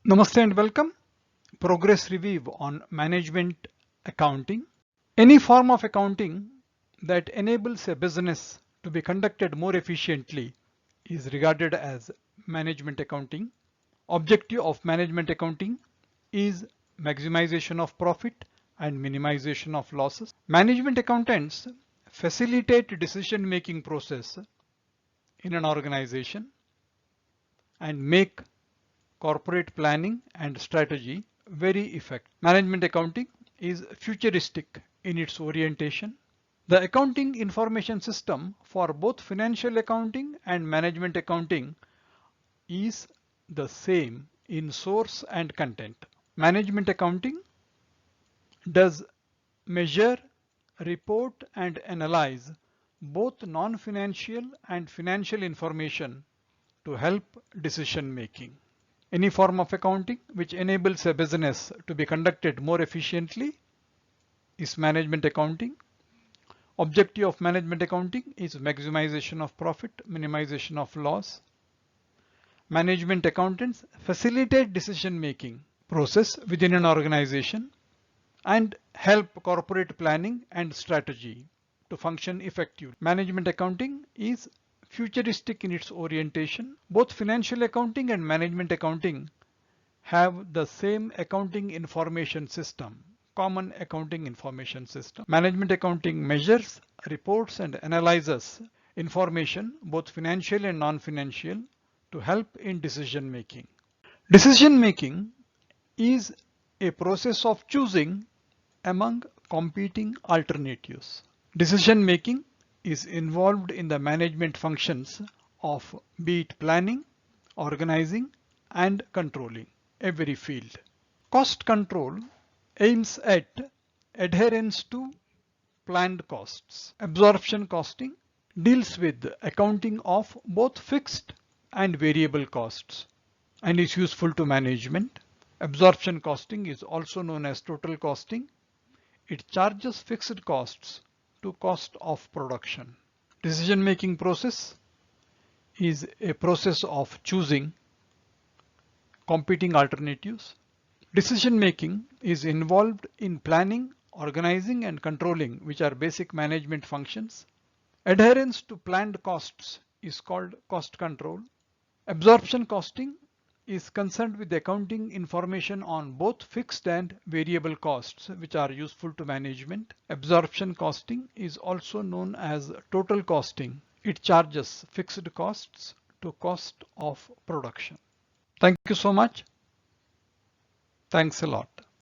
Namaste and welcome. Progress review on management accounting. Any form of accounting that enables a business to be conducted more efficiently is regarded as management accounting. Objective of management accounting is maximization of profit and minimization of losses. Management accountants facilitate decision-making process in an organization and make corporate planning and strategy very effective. Management accounting is futuristic in its orientation. The accounting information system for both financial accounting and management accounting is the same in source and content. Management accounting does measure, report, and analyze both non-financial and financial information to help decision making. Any form of accounting which enables a business to be conducted more efficiently is management accounting. Objective of management accounting is maximization of profit, minimization of loss. Management accountants facilitate decision-making process within an organization and help corporate planning and strategy to function effectively. Management accounting is futuristic in its orientation. Both financial accounting and management accounting have the same accounting information system, common accounting information system. Management accounting measures, reports, and analyzes information, both financial and non-financial, to help in decision making. Decision making is a process of choosing among competing alternatives. Decision making is involved in the management functions of be it planning, organizing, and controlling every field. Cost control aims at adherence to planned costs. Absorption costing deals with accounting of both fixed and variable costs and is useful to management. Absorption costing is also known as total costing. It charges fixed costs to cost of production. Decision-making process is a process of choosing competing alternatives. Decision-making is involved in planning, organizing, and controlling, which are basic management functions. Adherence to planned costs is called cost control. Absorption costing is concerned with accounting information on both fixed and variable costs, which are useful to management. Absorption costing is also known as total costing. It charges fixed costs to cost of production. Thank you so much. Thanks a lot.